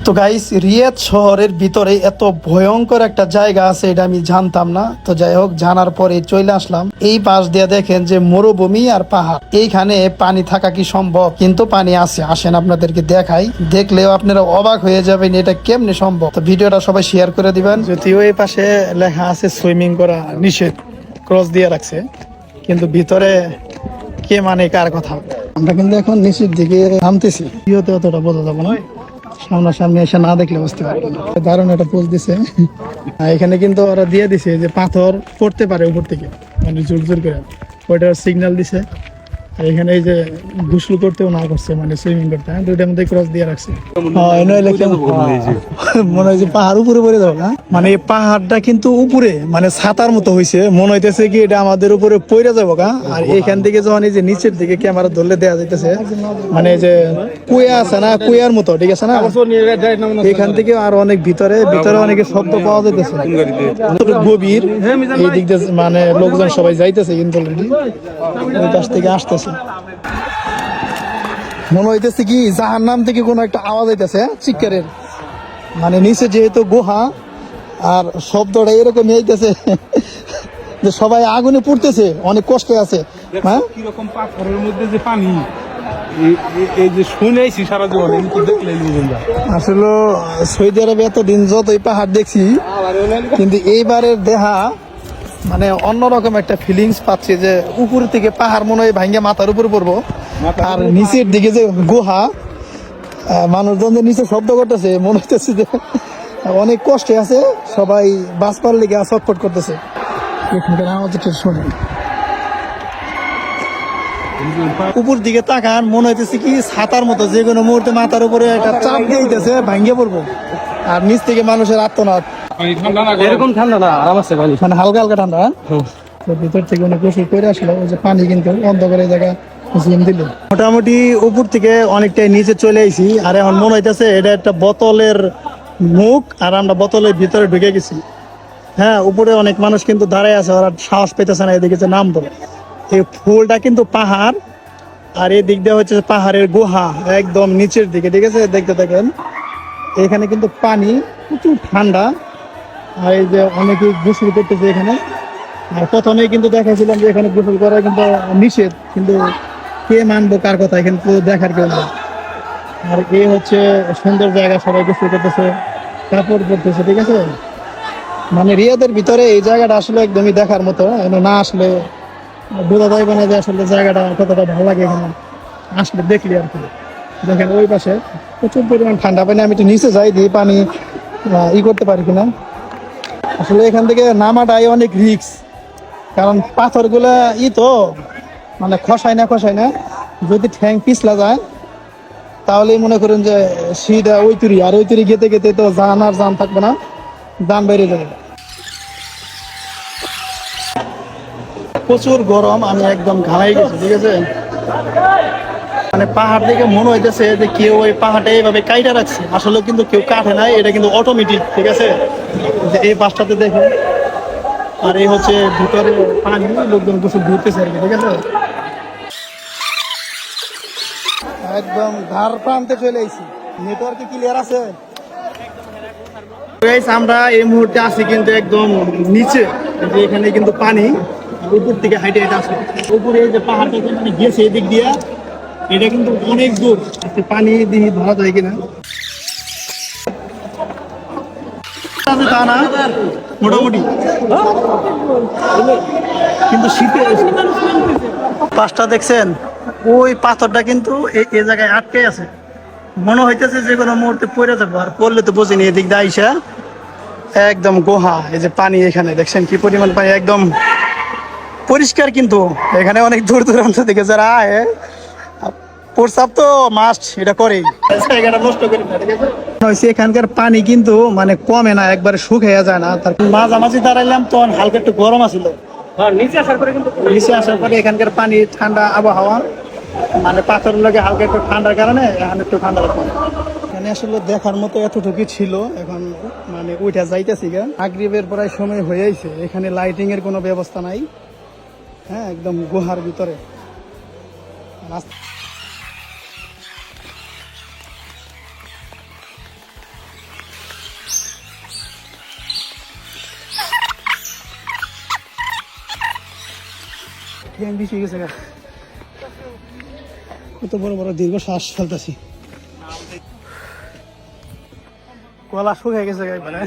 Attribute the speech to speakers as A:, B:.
A: তো গাইস, রিয়াদ শহরের ভিতরে এত ভয়ঙ্কর একটা জায়গা আছে এটা আমি জানতাম না। তো যাই হোক, জানার পরে চলে আসলাম। এই পাশ দিয়ে দেখেন যে মরুভূমি আর পাহাড়, এইখানে পানি থাকা কি সম্ভব? কিন্তু পানি আছে, আসেন আপনাদেরকে দেখাই। দেখলেও আপনারা অবাক হয়ে যাবেন এটা কেমনে সম্ভব। তো ভিডিওটা সবাই শেয়ার করে দিবেন। যদিও এই পাশে লেখা আছে সুইমিং করা নিষেধ, ক্রস দিয়ে রাখছে, কিন্তু ভিতরে কে মানে কার কথা। আমরা কিন্তু এখন নিচের দিকে নামতেছি, ভিডিওতে অতটা বোঝা যাবে না, সামনাসামনি এসে না দেখলে বুঝতে পারবো না। দারুণ একটা পোজ দিছে। এখানে কিন্তু ওরা দিয়ে দিছে যে পাথর পড়তে পারে উপর থেকে, মানে জোর জোর করে ওইটার সিগন্যাল দিছে। আর এখানে এই যে গোসল করতেও না করছে, মানে সুইমিং করতে, দুইটার মধ্যে ক্রস দিয়ে রাখছে। মনে হয় যে পাহাড় উপরে পড়ে যাবে না, মানে এই পাহাড়টা কিন্তু উপরে মানে ছাতার মতো হয়েছে, মনে হইতেছে কি এটা আমাদের উপরে পড়ে যাবো গা। আর এখান থেকে যখন এই যে নিচের দিকে ক্যামেরা ধরলে দেওয়া যাইতেছে, মানে যে কুয়া আছে না, কুয়ার মতো, ঠিক আছে না, এখান থেকে আরো অনেক ভিতরে ভিতরে অনেকে শব্দ পাওয়া যাইতেছে গভীর। এই দিক দিয়ে মানে লোকজন সবাই যাইতেছে কিন্তু অলরেডি ওই পাশ থেকে আসতেছে। মনে হইতেছে কি জাহান্নাম থেকে কোনো একটা আওয়াজ হইতেছে চিৎকারের, মানে নিচে যেহেতু গুহা আর শব্দটা এরকম হইতেছে যে সবাই আগুনে পুড়তেছে, অনেক কষ্টে আছে। হ্যাঁ,
B: কিরকম পাথরের মধ্যে যে পানি, এই যে শুনেছি সারা জীবন,
A: আসলে সৌদি আরবে এতদিন যতই পাহাড় দেখছি, কিন্তু এইবারের দেখা মানে অন্যরকম একটা ফিলিংস পাচ্ছি যে উপর থেকে পাহাড় মনে হয় ভাঙ্গে মাথার উপর পড়বো, আর নিচের দিকে যে গুহা, মানুষজন যে নিচে শব্দ করতেছে, মনে হইতেছে যে অনেক কষ্টে আছে সবাই, বাঁচবার লেগে ছটফট করতেছে। এখানকার আওয়াজটা শুনে উপর দিকে তাকান, মনে হইতেছে কি ছাতার মতো যে কোনো মুহূর্তে মাথার উপরে একটা চাপ দিয়ে দিতেছে, ভাঙ্গে পড়বো। আর নিচ থেকে মানুষের আত্মনাদ,
B: এরকম ঠান্ডা না, আরাম আছে পানি,
A: মানে হালকা হালকা ঠান্ডা। তো ভিতর থেকে অনেক গোসল করে আসলো, ওই যে পানি কিন্তু অন্ধকারে জায়গা দিল। মোটামুটি উপর থেকে অনেকটাই নিচে চলে আইছি। আর এখন মনে হইতেছে এটা একটা বোতলের মুখ, আর আমরা বোতলের ভিতরে ঢুকে গেছি। হ্যাঁ, উপরে অনেক মানুষ কিন্তু দাঁড়ায় আছে, ওরা সাহস পেতেছে না এদিকে যে নামবো। এই ফুলটা কিন্তু পাহাড়, আর এই দিক দিয়ে হচ্ছে পাহাড়ের গুহা একদম নিচের দিকে, ঠিক আছে। দেখতে দেখেন এখানে কিন্তু পানি প্রচুর ঠান্ডা, আর এই যে অনেকে গোসল করতেছে এখানে। আর প্রথমেই কিন্তু দেখাছিলাম যে এখানে গোসল করা কিন্তু নিষেধ, কিন্তু কে মানবো কার কথা, এখানে তো দেখার কেউ নেই। আর এই হচ্ছে সুন্দর জায়গা, সবাই গোসল করতেছে, কাপড় পরতেছে, ঠিক আছে। মানে রিয়াদের ভিতরে এই জায়গাটা আসলে একদমই দেখার মতো, না আসলে বোঝা যাবে না যে আসলে জায়গাটা কতটা ভালো লাগে এখানে আসলে দেখলি আর কি। দেখেন ওই পাশে প্রচুর পরিমাণ ঠান্ডা পানি, আমি একটু নিচে যাই দিয়ে পানি করতে পারি কিনা। আসলে এখান থেকে নামাটাই অনেক রিস্ক, কারণ পাথরগুলা তো মানে খসায় না, যদি ঠ্যাং পিছলা যায় তাহলেই মনে করেন যে সিধা ওই তুরি, আর ওই তুরি গেতে গেতে তো জান আর জান থাকবে না, জান বেরিয়ে যাবে। প্রচুর গরম, আমি একদম ঘামাই গেছি, ঠিক আছে। মানে পাহাড় থেকে মনে হইতেছে যে কেউ ওই পাহাড়টা এইভাবে কাইটা রাখছে, আসলে কিন্তু কেউ কাটে নাই, এটা কিন্তু অটোমেটিক, ঠিক আছে। এই পাশটাতে দেখুন, আর এই হচ্ছে ভিতরে পানি, লোকজন গোসল ধরতেছে আর কি, ঠিক আছে। একদম ধার প্রান্তে চলে আইছি। নেটওয়ার্কে ক্লিয়ার আছে? আমরা এই মুহূর্তে আছি কিন্তু একদম নিচে, যে এখানে কিন্তু পানি উপর থেকে হাইটে হাইটে আসে উপরে, এই যে পাহাড়টা মানে গেছে এদিক দিয়ে, এটা কিন্তু অনেক দূর। পানি দিয়ে ধরা যায় কিনা তা না, মোটামুটি, কিন্তু শীতে পাশটা দেখছেন, ওই পাথরটা কিন্তু এই জায়গায় আটকে আছে, মনে হইতেছে যে কোনো মুহূর্তে পড়ে যাবো। আর পড়লে তো বুঝিনি, এদিক দিয়ে আইসা একদম গুহা, এই যে পানি এখানে দেখছেন কি পরিমাণ পানি, একদম পরিষ্কার। কিন্তু এখানে অনেক দূর দূরান্ত থেকে যারা আয়, প্রস্তাব তো মাস্ট এটা করেই, জায়গাটা নষ্ট করি না, ঠিক আছে। এখানকার পানি কিন্তু মানে কমে না, একবারে শুকাইয়া যায় না। তার মাঝামাঝি দাঁড়াইলাম তখন হালকা একটু গরম আছিল, নিচে আসার পরে এখানকার পানি ঠান্ডা আবহাওয়া, মানে পাথর লাগে হালকা একটু ঠান্ডার কারণে এখন একটু ঠান্ডা লাগবে। এখানে আসলে দেখার মতো এতটুকু ছিল, এখন মানে উঠা যাইতেছি গা। মাগরিবের প্রায় সময় হয়েছে, এখানে লাইটিং এর কোনো ব্যবস্থা নাই। হ্যাঁ, একদম গুহার ভিতরে। ঠ্যাং বেশি গেছে গা। কত বড় বড় দীর্ঘ শ্বাস ফেলতেছি, গলা শুকিয়ে গেছে গা মানে।